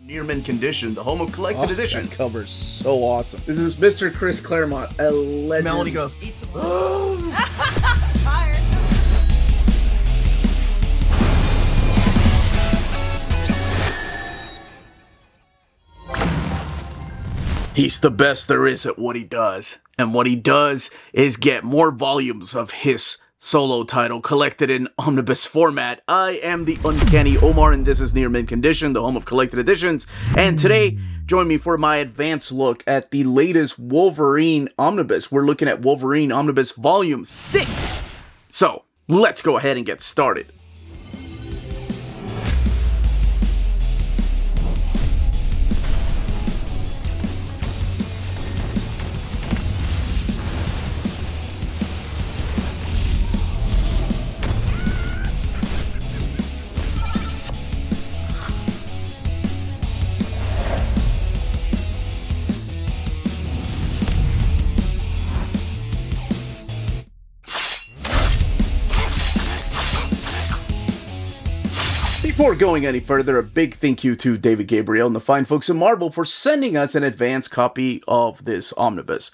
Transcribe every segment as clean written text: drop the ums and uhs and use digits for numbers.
Near mint condition, the home of collected editions. That cover's so awesome. This is Mr. Chris Claremont, a legend. Melanie goes, Tired. he's the best there is at what he does. And what he does is get more volumes of his solo title collected in omnibus format. I am the Uncanny Omar, and this is Near Mint Condition, the home of collected editions. And today, join me for my advanced look at the latest Wolverine Omnibus. We're looking at Wolverine Omnibus Volume 6. So, let's go ahead and get started. Before going any further, a big thank you to David Gabriel and the fine folks at Marvel for sending us an advance copy of this omnibus.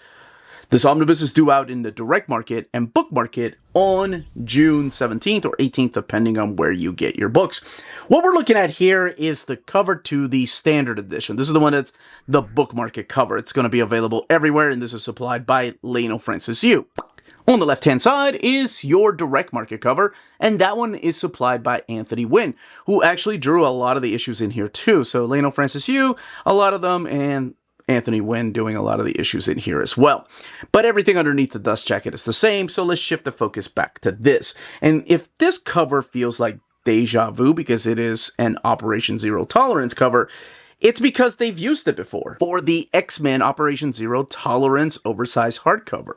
This omnibus is due out in the direct market and book market on June 17th or 18th, depending on where you get your books. What we're looking at here is the cover to the standard edition. This is the one that's the book market cover. It's going to be available everywhere, and this is supplied by Lionel Francis Yu. On the left-hand side is your direct market cover, and that one is supplied by Anthony Wynn, who actually drew a lot of the issues in here too. So Lionel Francis Yu, a lot of them, and Anthony Wynn doing a lot of the issues in here as well. But everything underneath the dust jacket is the same, so let's shift the focus back to this. And if this cover feels like deja vu because it is an Operation Zero Tolerance cover, it's because they've used it before for the X-Men Operation Zero Tolerance oversized hardcover.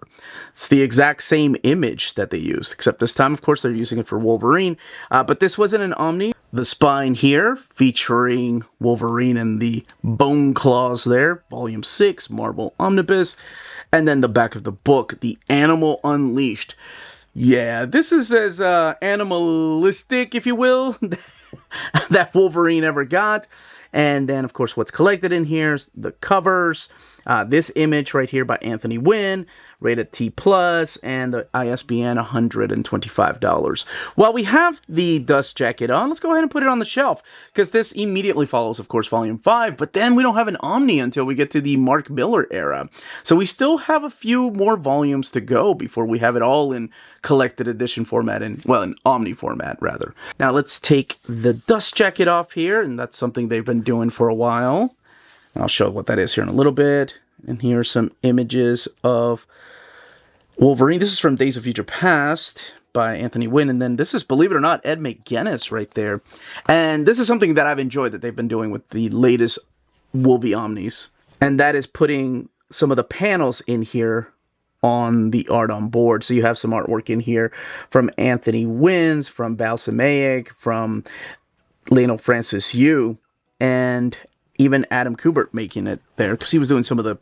It's the exact same image that they used, except this time, of course, they're using it for Wolverine. But this wasn't an Omni. The spine here, featuring Wolverine and the bone claws there, Volume 6, Marvel Omnibus. And then the back of the book, The Animal Unleashed. Yeah, this is as animalistic, if you will, that Wolverine ever got. And then, of course, what's collected in here is the covers, this image right here by Anthony Wynn, rated T+, and the ISBN $125. While we have the dust jacket on, let's go ahead and put it on the shelf, because this immediately follows, of course, Volume 5, but then we don't have an Omni until we get to the Mark Millar era. So we still have a few more volumes to go before we have it all in collected edition format, in Omni format, rather. Now let's take the dust jacket off here, and that's something they've been doing for a while. I'll show what that is here in a little bit. And here are some images of Wolverine. This is from Days of Future Past by Anthony Wynn. And then this is, believe it or not, Ed McGuinness right there. And this is something that I've enjoyed that they've been doing with the latest Wolvie Omnis. And that is putting some of the panels in here on the art on board. So you have some artwork in here from Anthony Wynn's, from Val Semeic, from Lionel Francis Yu, and even Adam Kubert making it there, because he was doing some of the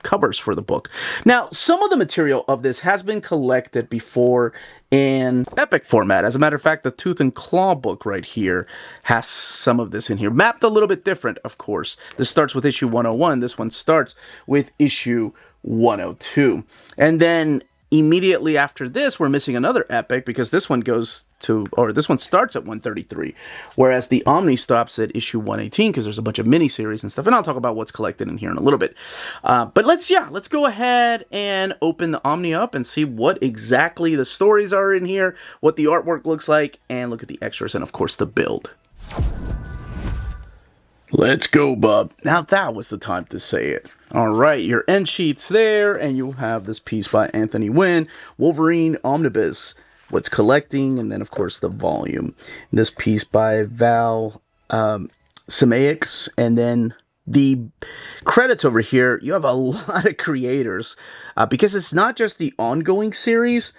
covers for the book. Now, some of the material of this has been collected before in epic format. As a matter of fact, the Tooth and Claw book right here has some of this in here. Mapped a little bit different, of course. This starts with issue 101. This one starts with issue 102. And then immediately after this, we're missing another epic, because this one starts at 133, whereas the Omni stops at issue 118, because there's a bunch of miniseries and stuff, and I'll talk about what's collected in here in a little bit. But let's go ahead and open the Omni up and see what exactly the stories are in here, what the artwork looks like, and look at the extras, and of course the build. Let's go, bub. Now that was the time to say it. All right, your end sheet's there, and you have this piece by Anthony Wynn, Wolverine Omnibus, what's collecting, and then, of course, the volume. This piece by Val Semeic, and then the credits over here, you have a lot of creators, because it's not just the ongoing series.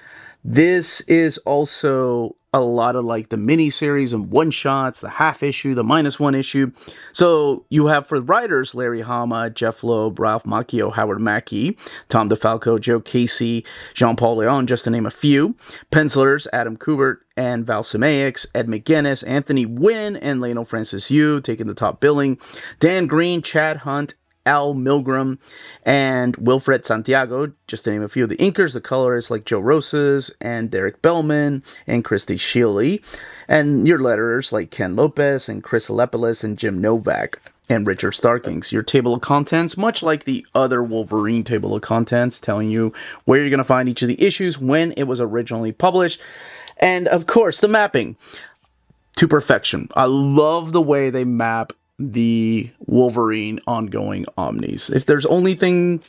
This is also a lot of like the miniseries and one-shots, the half issue, the -1 issue. So you have for writers Larry Hama, Jeff Loeb, Ralph Macchio, Howard Mackey, Tom DeFalco, Joe Casey, Jean-Paul Leon, just to name a few. Pencilers Adam Kubert and Val Samaix, Ed McGuinness, Anthony Wynn, and Lionel Francis Yu taking the top billing. Dan Green, Chad Hunt, Al Milgram, and Wilfred Santiago, just to name a few of the inkers. The colorists like Joe Rosas and Derek Bellman and Christy Shealy, and your letterers like Ken Lopez and Chris Alepolis and Jim Novak and Richard Starkings. Your table of contents, much like the other Wolverine table of contents, telling you where you're going to find each of the issues, when it was originally published, and of course the mapping to perfection. I love the way they map the Wolverine ongoing omnis. If there's only thing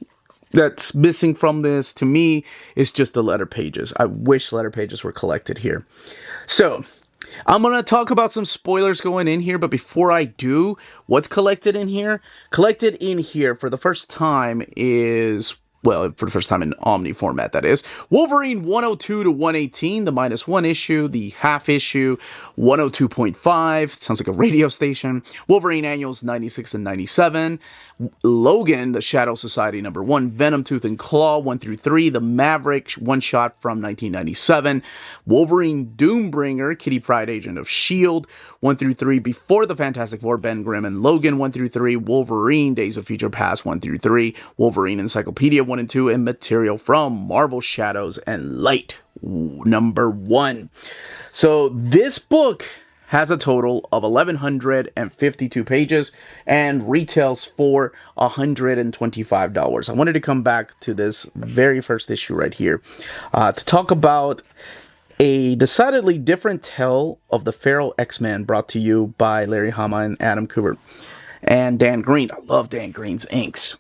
that's missing from this, to me, is just the letter pages. I wish letter pages were collected here. So, I'm going to talk about some spoilers going in here, but before I do, what's collected in here? Collected in here for the first time is, well, for the first time in Omni format, that is, Wolverine 102 to 118, the -1 issue, the half issue, 102.5, sounds like a radio station, Wolverine Annuals 96 and 97, Logan, the Shadow Society #1, Venom, Tooth and Claw 1 through 3, the Maverick one-shot from 1997, Wolverine Doombringer, Kitty Pryde, Agent of S.H.I.E.L.D. 1 through 3, Before the Fantastic Four, Ben Grimm and Logan 1 through 3, Wolverine Days of Future Past 1 through 3, Wolverine Encyclopedia 1 and 2, and material from Marvel Shadows and Light #1. So this book has a total of 1,152 pages and retails for $125. I wanted to come back to this very first issue right here to talk about a decidedly different tale of the Feral X-Men, brought to you by Larry Hama and Adam Kubert and Dan Green. I love Dan Green's inks.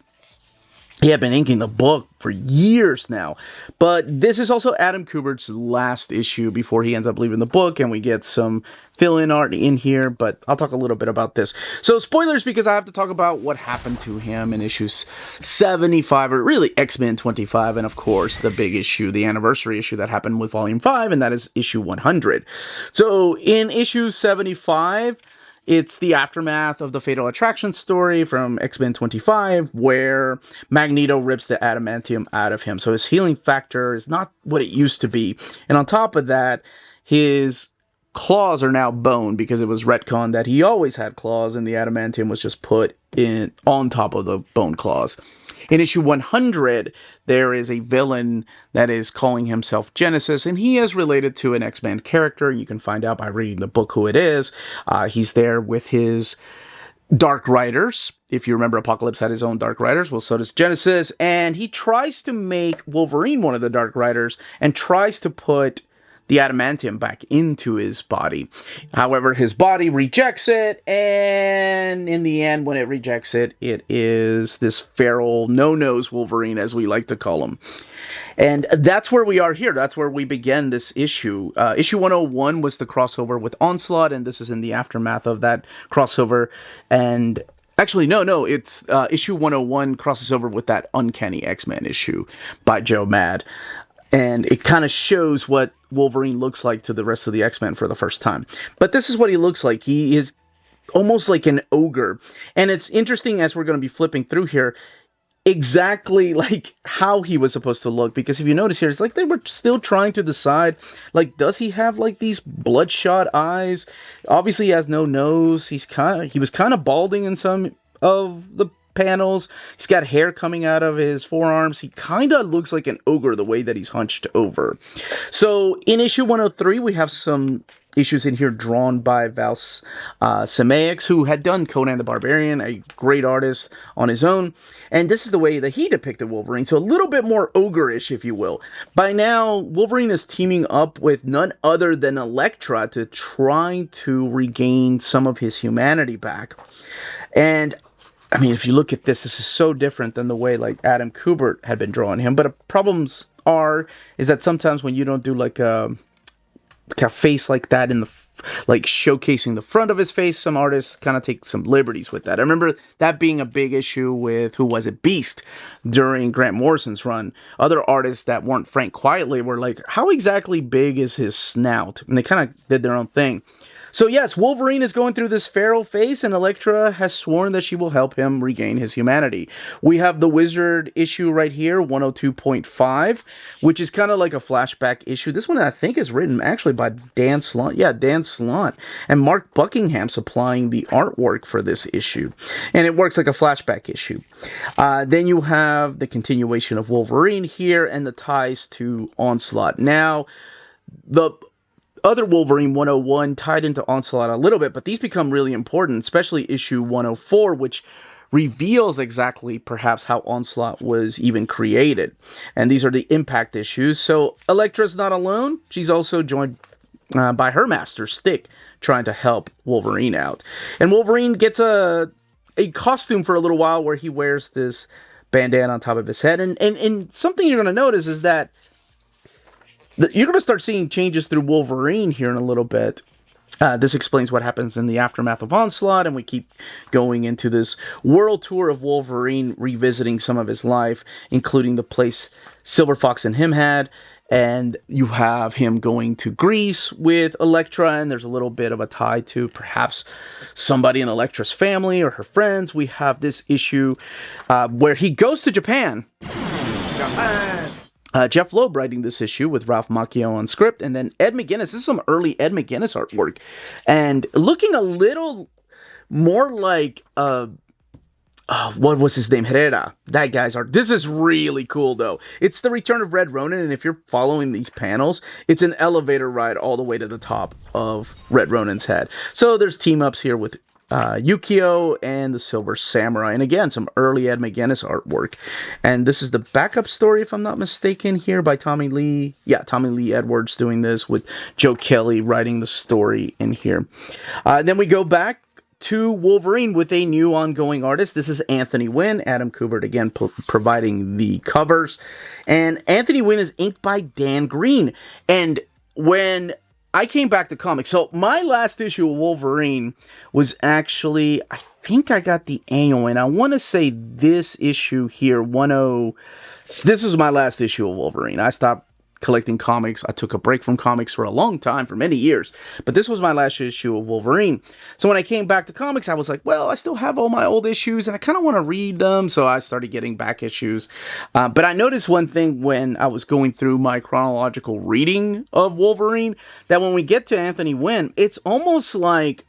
He had been inking the book for years now. But this is also Adam Kubert's last issue before he ends up leaving the book, and we get some fill-in art in here, but I'll talk a little bit about this. So spoilers, because I have to talk about what happened to him in issues 75, or really X-Men 25, and of course the big issue, the anniversary issue that happened with Volume 5, and that is issue 100. So in issue 75, it's the aftermath of the Fatal Attraction story from X-Men 25, where Magneto rips the adamantium out of him. So his healing factor is not what it used to be. And on top of that, his claws are now bone, because it was retconned that he always had claws and the adamantium was just put in on top of the bone claws. In issue 100, there is a villain that is calling himself Genesis, and he is related to an X-Men character. You can find out by reading the book who it is. He's there with his Dark Riders. If you remember, Apocalypse had his own Dark Riders. Well, so does Genesis. And he tries to make Wolverine one of the Dark Riders and tries to put the adamantium back into his body. However, his body rejects it, and in the end, when it rejects it, it is this feral, no-nose Wolverine, as we like to call him. And that's where we are here. That's where we begin this issue. Issue 101 was the crossover with Onslaught, and this is in the aftermath of that crossover. And actually, no, it's issue 101 crosses over with that Uncanny X-Men issue by Joe Mad. And it kind of shows what Wolverine looks like to the rest of the X-Men for the first time. But this is what he looks like. He is almost like an ogre. And it's interesting, as we're going to be flipping through here, exactly like how he was supposed to look. Because if you notice here, it's like they were still trying to decide, like, does he have like these bloodshot eyes? Obviously he has no nose. He was kind of balding in some of the panels. He's got hair coming out of his forearms. He kind of looks like an ogre the way that he's hunched over. So in issue 103, we have some issues in here drawn by Val Samaix, who had done Conan the Barbarian, a great artist on his own. And this is the way that he depicted Wolverine, so a little bit more ogre-ish, if you will. By now, Wolverine is teaming up with none other than Elektra to try to regain some of his humanity back. And I mean, if you look at this is so different than the way like Adam Kubert had been drawing him. But the problems is that sometimes when you don't do like a face like that in the like showcasing the front of his face. Some artists kind of take some liberties with that. I remember that being a big issue with, who was it, Beast, during Grant Morrison's run. Other artists that weren't Frank Quietly were like, how exactly big is his snout? And they kind of did their own thing. So yes, Wolverine is going through this feral phase, and Elektra has sworn that she will help him regain his humanity. We have the Wizard issue right here, 102.5, which is kind of like a flashback issue. This one I think is written actually by Dan Slott. Yeah, Dan Slott. And Mark Buckingham supplying the artwork for this issue. And it works like a flashback issue. Then you have the continuation of Wolverine here and the ties to Onslaught. Now, the other Wolverine 101 tied into Onslaught a little bit, but these become really important, especially issue 104, which reveals exactly perhaps how Onslaught was even created. And these are the impact issues. So Elektra's not alone. She's also joined by her master, Stick, trying to help Wolverine out. And Wolverine gets a costume for a little while where he wears this bandana on top of his head. And something you're going to notice is that you're going to start seeing changes through Wolverine here in a little bit. This explains what happens in the aftermath of Onslaught, and we keep going into this world tour of Wolverine, revisiting some of his life, including the place Silver Fox and him had, and you have him going to Greece with Elektra, and there's a little bit of a tie to perhaps somebody in Elektra's family or her friends. We have this issue where he goes to Japan. Jeff Loeb writing this issue with Ralph Macchio on script, and then Ed McGuinness. This is some early Ed McGuinness artwork, and looking a little more like what was his name? Herrera. That guy's art. This is really cool, though. It's the return of Red Ronin, and if you're following these panels, it's an elevator ride all the way to the top of Red Ronin's head. So there's team-ups here with Yukio and the Silver Samurai, and again some early Ed McGuinness artwork. And this is the backup story, if I'm not mistaken, here by Tommy Lee. Yeah, Tommy Lee Edwards doing this with Joe Kelly writing the story in here. Then we go back to Wolverine with a new ongoing artist. This is Anthony Wynn. Adam Kubert again providing the covers, and Anthony Wynn is inked by Dan Green. And when I came back to comics, so my last issue of Wolverine was actually, I think I got the annual, and I want to say this issue here, this was my last issue of Wolverine. I stopped collecting comics. I took a break from comics for a long time, for many years, but this was my last issue of Wolverine. So when I came back to comics, I was like, well, I still have all my old issues, and I kind of want to read them, so I started getting back issues. But I noticed one thing when I was going through my chronological reading of Wolverine, that when we get to Anthony Wynn, it's almost like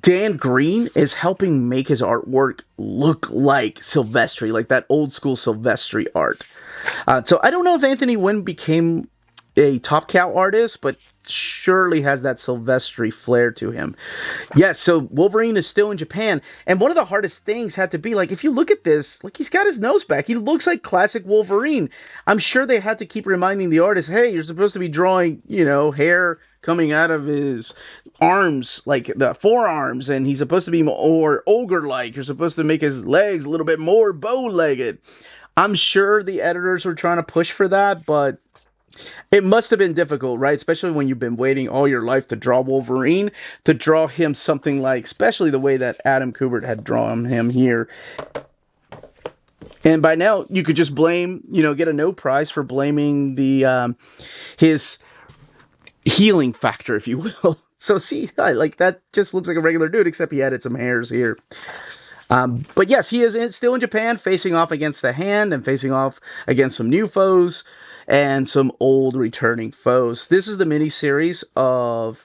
Dan Green is helping make his artwork look like Silvestri, like that old school Silvestri art. So I don't know if Anthony Wynn became a Top Cow artist, but surely has that Silvestri flair to him. Yes, so Wolverine is still in Japan, and one of the hardest things had to be, like, if you look at this, like, he's got his nose back. He looks like classic Wolverine. I'm sure they had to keep reminding the artist, hey, you're supposed to be drawing, hair coming out of his arms, like the forearms, and he's supposed to be more ogre-like. You're supposed to make his legs a little bit more bow-legged. I'm sure the editors were trying to push for that, but it must have been difficult, right? Especially when you've been waiting all your life to draw Wolverine, to draw him something like, especially the way that Adam Kubert had drawn him here. And by now, you could just blame, get a no prize for blaming his healing factor, if you will. So see, like, that just looks like a regular dude, except he added some hairs here. But yes, he is still in Japan, facing off against the Hand and facing off against some new foes and some old returning foes. This is the miniseries of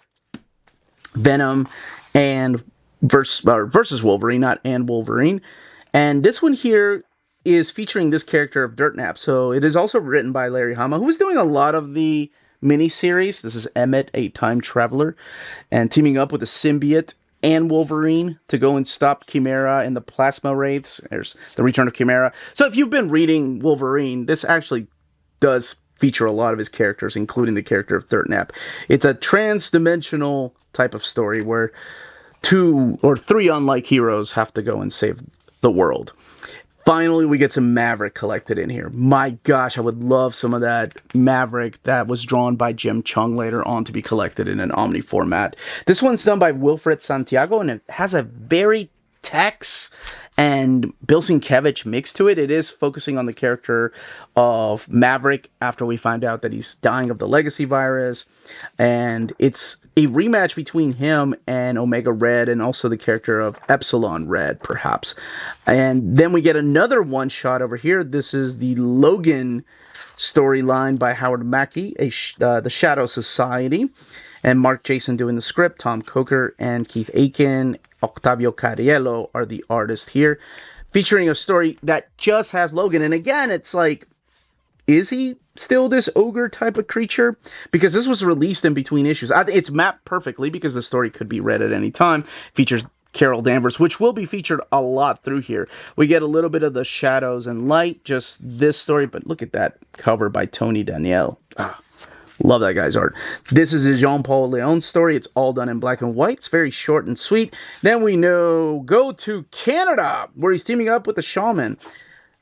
Venom and versus Wolverine, not and Wolverine. And this one here is featuring this character of Dirtnap. So it is also written by Larry Hama, who is doing a lot of the miniseries. This is Emmett, a time traveler, and teaming up with a symbiote and Wolverine to go and stop Chimera and the Plasma Wraiths. There's the return of Chimera. So if you've been reading Wolverine, this actually does feature a lot of his characters, including the character of Dirtnap. It's a trans-dimensional type of story where 2 or 3 unlike heroes have to go and save the world. Finally, we get some Maverick collected in here. My gosh, I would love some of that Maverick that was drawn by Jim Chung later on to be collected in an Omni format. This one's done by Wilfred Santiago, and it has a very Tex and Bill Sienkiewicz mix to it. It is focusing on the character of Maverick after we find out that he's dying of the legacy virus. And it's a rematch between him and Omega Red, and also the character of Epsilon Red, perhaps. And then we get another one-shot over here. This is the Logan storyline by Howard Mackie, the Shadow Society. And Mark Jason doing the script, Tom Coker and Keith Aiken, Octavio Cariello are the artists here, featuring a story that just has Logan. And again, it's like, is he still this ogre type of creature? Because this was released in between issues. It's mapped perfectly because the story could be read at any time. Features Carol Danvers, which will be featured a lot through here. We get a little bit of the shadows and light, just this story, but look at that cover by Tony Daniel. Love that guy's art. This is a Jean-Paul Leon story. It's all done in black and white. It's very short and sweet. Then we go to Canada, where he's teaming up with the Shaman.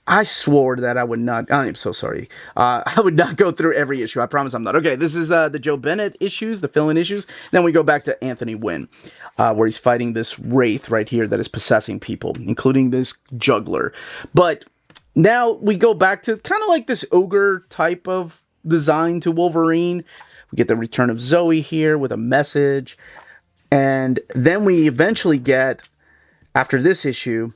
I swore that I would not. I'm so sorry. I would not go through every issue. I promise I'm not. Okay, this is the Joe Bennett issues, the fill-in issues. Then we go back to Anthony Wynn, where he's fighting this wraith right here that is possessing people, including this juggler. But now we go back to kind of like this ogre type of design to Wolverine. We get the return of Zoe here with a message. And then we eventually get, after this issue,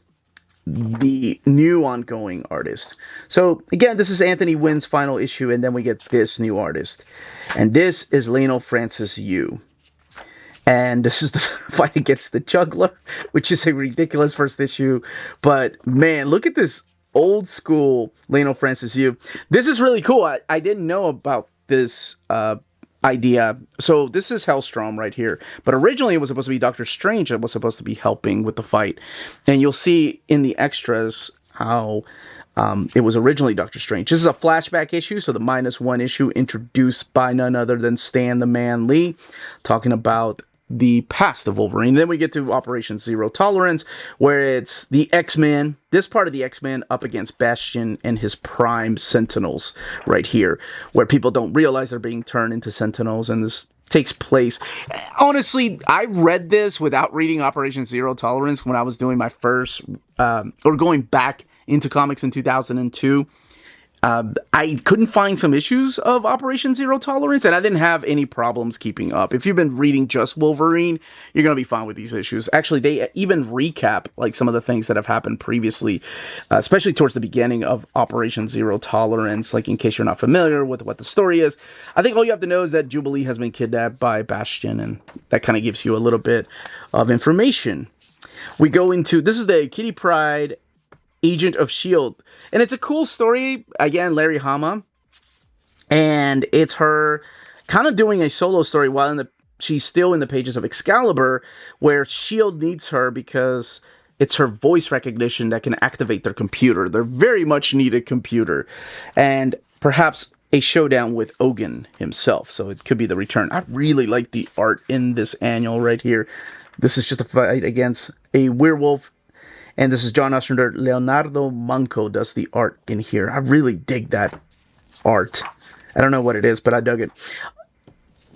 the new ongoing artist. So again, this is Anthony Wynn's final issue, and then we get this new artist. And this is Lionel Francis Yu. And this is the fight against the Juggler, which is a ridiculous first issue. But man, look at this old school Lionel Francis Yu. This is really cool. I didn't know about this idea. So this is Hellstrom right here. But originally it was supposed to be Doctor Strange that was supposed to be helping with the fight. And you'll see in the extras how it was originally Doctor Strange. This is a flashback issue, so the -1 issue introduced by none other than Stan the Man Lee, talking about the past of Wolverine. Then we get to Operation Zero Tolerance, where it's the X-Men, this part of the X-Men up against Bastion and his prime Sentinels right here, where people don't realize they're being turned into Sentinels, and this takes place. Honestly, I read this without reading Operation Zero Tolerance when I was doing my first, or going back into comics in 2002. I couldn't find some issues of Operation Zero Tolerance, and I didn't have any problems keeping up. If you've been reading just Wolverine, you're going to be fine with these issues. Actually, they even recap like some of the things that have happened previously, especially towards the beginning of Operation Zero Tolerance, like in case you're not familiar with what the story is. I think all you have to know is that Jubilee has been kidnapped by Bastion, and that kind of gives you a little bit of information. We go into, this is the Kitty Pryde Agent of S.H.I.E.L.D. And it's a cool story. Again, Larry Hama. And it's her kind of doing a solo story while she's still in the pages of Excalibur, where S.H.I.E.L.D. needs her because it's her voice recognition that can activate their computer. Their very much needed computer. And perhaps a showdown with Ogun himself. So it could be the return. I really like the art in this annual right here. This is just a fight against a werewolf. And this is John Ostrander. Leonardo Manco does the art in here. I really dig that art. I don't know what it is, but I dug it.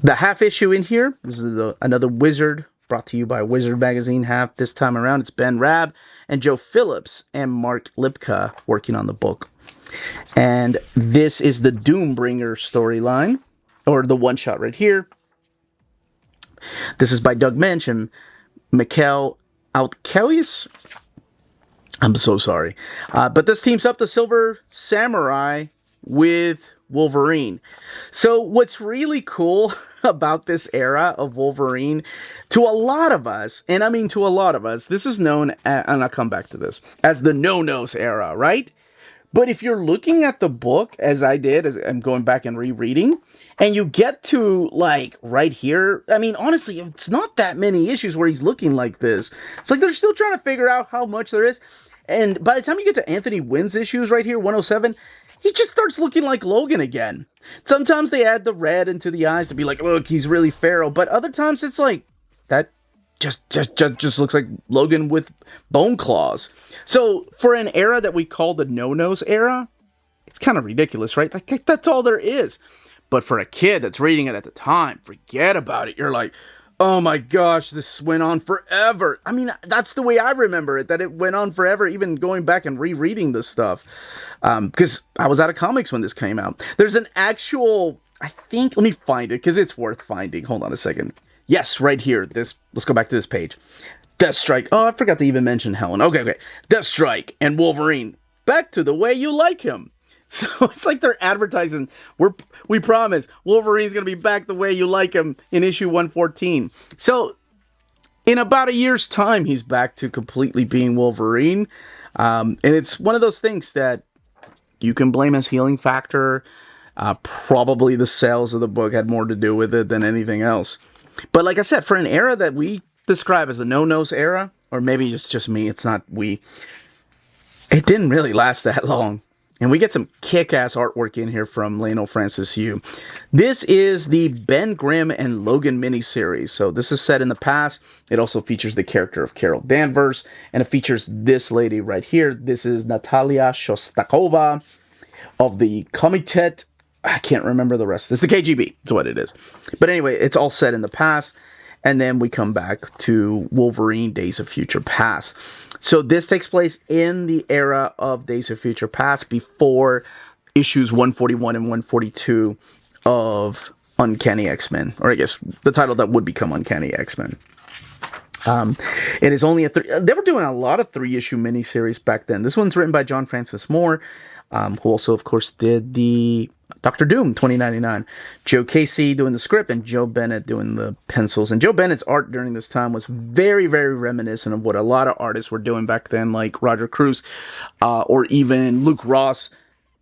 The half issue in here, this is another Wizard, brought to you by Wizard Magazine half. This time around, it's Ben Rabb and Joe Phillips and Mark Lipka working on the book. And this is the Doombringer storyline, or the one-shot right here. This is by Doug Mensch and Mikhail Altkelius. I'm so sorry. But this teams up the Silver Samurai with Wolverine. So what's really cool about this era of Wolverine, to a lot of us, and I mean to a lot of us, this is known, and I'll come back to this, as the no-nos era, right? But if you're looking at the book, as I did, as I'm going back and rereading, and you get to, like, right here, I mean, honestly, it's not that many issues where he's looking like this. It's like they're still trying to figure out how much there is. And by the time you get to Anthony Wynn's issues right here, 107, he just starts looking like Logan again. Sometimes they add the red into the eyes to be like, look, he's really feral. But other times it's like, that just looks like Logan with bone claws. So for an era that we call the no-nos era, it's kind of ridiculous, right? Like, that's all there is. But for a kid that's reading it at the time, forget about it. You're like, oh my gosh, this went on forever. I mean, that's the way I remember it, that it went on forever, even going back and rereading this stuff. Because I was out of comics when this came out. There's an actual, I think, let me find it, because it's worth finding. Hold on a second. Yes, right here. Let's go back to this page. Deathstrike. Oh, I forgot to even mention Helen. Okay. Deathstrike and Wolverine. Back to the way you like him. So it's like they're advertising, we promise, Wolverine's going to be back the way you like him in issue 114. So in about a year's time, he's back to completely being Wolverine. And it's one of those things that you can blame his healing factor. Probably the sales of the book had more to do with it than anything else. But like I said, for an era that we describe as the no-nos era, or maybe it's just me, it's not we, it didn't really last that long. And we get some kick-ass artwork in here from Lionel Francis Yu. This is the Ben Grimm and Logan miniseries. So this is set in the past. It also features the character of Carol Danvers. And it features this lady right here. This is Natalia Shostakova of the Komitet. I can't remember the rest. It's the KGB. That's what it is. But anyway, it's all set in the past. And then we come back to Wolverine Days of Future Past. So this takes place in the era of Days of Future Past, before issues 141 and 142 of Uncanny X-Men. Or I guess the title that would become Uncanny X-Men. It is only they were doing a lot of 3-issue miniseries back then. This one's written by John Francis Moore, who also, of course, did the Doctor Doom 2099. Joe Casey doing the script and Joe Bennett doing the pencils. And Joe Bennett's art during this time was very, very reminiscent of what a lot of artists were doing back then, like Roger Cruz or even Luke Ross,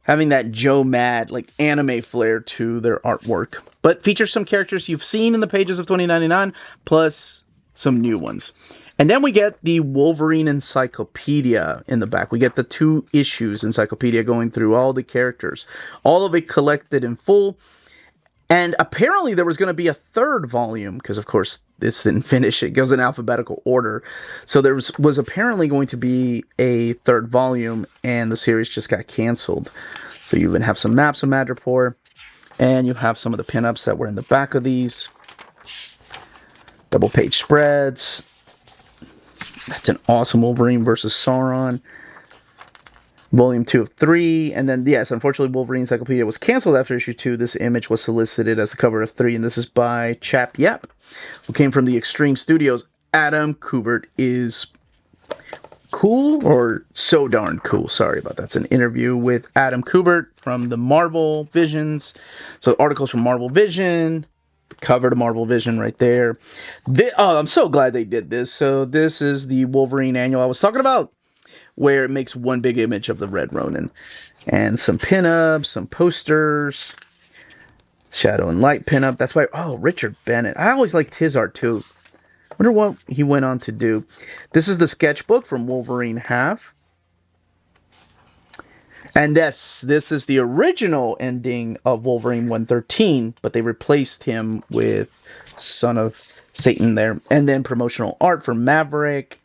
having that Joe Mad, like, anime flair to their artwork. But features some characters you've seen in the pages of 2099, plus some new ones. And then we get the Wolverine Encyclopedia in the back. We get the 2 issues encyclopedia going through all the characters. All of it collected in full. And apparently there was going to be a 3rd volume, because of course this didn't finish. It goes in alphabetical order. So there was apparently going to be a 3rd volume, and the series just got canceled. So you even have some maps of Madripoor, and you have some of the pinups that were in the back of these. Double page spreads. That's an awesome Wolverine versus Sauron. Volume 2 of 3. And then, yes, unfortunately, Wolverine Encyclopedia was canceled after issue 2. This image was solicited as the cover of 3. And this is by Chap Yep, who came from the Extreme Studios. Adam Kubert is cool, or so darn cool. Sorry about that. It's an interview with Adam Kubert from the Marvel Visions. So articles from Marvel Vision. Cover to Marvel Vision right there. I'm so glad they did this. So this is the Wolverine annual I was talking about, where it makes one big image of the Red Ronin. And some pinups, some posters, Shadow and Light pinup. That's why, Richard Bennett. I always liked his art too. Wonder what he went on to do. This is the sketchbook from Wolverine Half. And this is the original ending of Wolverine 113, but they replaced him with Son of Satan there. And then promotional art from Maverick,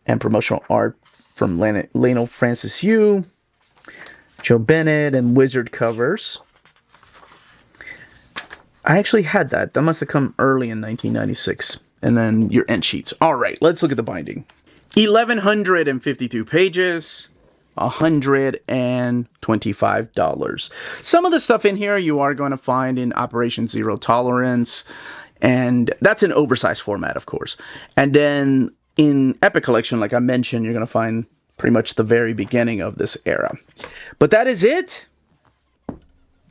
and promotional art from Lionel Francis Yu, Joe Bennett, and Wizard covers. I actually had that. That must have come early in 1996. And then your end sheets. All right, let's look at the binding. 1,152 pages. $125. Some of the stuff in here you are going to find in Operation Zero Tolerance, and that's an oversized format, of course. And then in Epic Collection, like I mentioned, you're going to find pretty much the very beginning of this era. But that is it.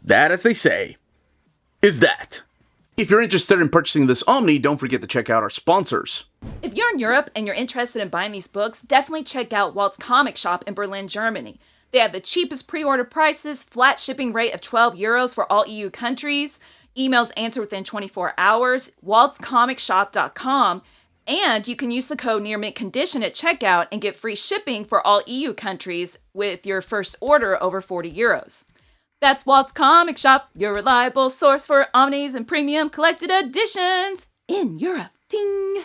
That, as they say, is that. If you're interested in purchasing this Omni, don't forget to check out our sponsors. If you're in Europe and you're interested in buying these books, definitely check out Walt's Comic Shop in Berlin, Germany. They have the cheapest pre-order prices, flat shipping rate of €12 for all EU countries, emails answered within 24 hours, waltscomicshop.com, and you can use the code NEARMINTCONDITION at checkout and get free shipping for all EU countries with your first order over €40. That's Walt's Comic Shop, your reliable source for omnis and premium collected editions in Europe. Ding!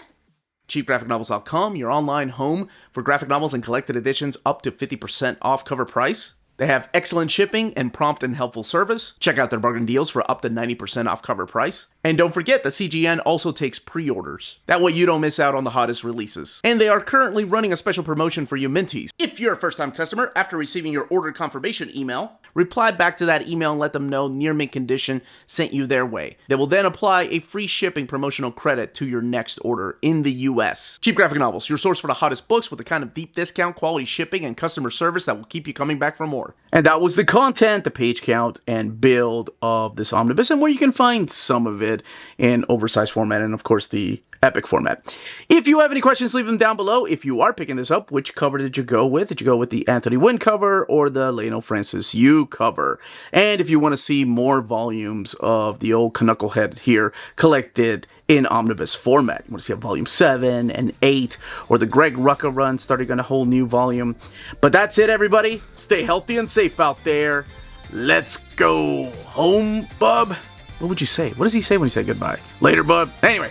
CheapGraphicNovels.com, your online home for graphic novels and collected editions up to 50% off cover price. They have excellent shipping and prompt and helpful service. Check out their bargain deals for up to 90% off cover price. And don't forget that CGN also takes pre-orders. That way you don't miss out on the hottest releases. And they are currently running a special promotion for you Minties. If you're a first-time customer, after receiving your order confirmation email, reply back to that email and let them know Near Mint Condition sent you their way. They will then apply a free shipping promotional credit to your next order in the US. Cheap Graphic Novels, your source for the hottest books with the kind of deep discount, quality shipping, and customer service that will keep you coming back for more. And that was the content, the page count, and build of this omnibus, and where you can find some of it in oversized format and, of course, the epic format. If you have any questions, leave them down below. If you are picking this up, which cover did you go with? Did you go with the Anthony Wynn cover or the Lionel Francis Yu cover? And if you want to see more volumes of the old Knucklehead here collected in omnibus format, you want to see a volume 7 and 8, or the Greg Rucka run starting on a whole new volume. But that's it, everybody. Stay healthy and safe out there. Let's go home, bub. What would you say? What does he say when he said goodbye? Later, bub. Anyway,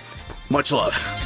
much love.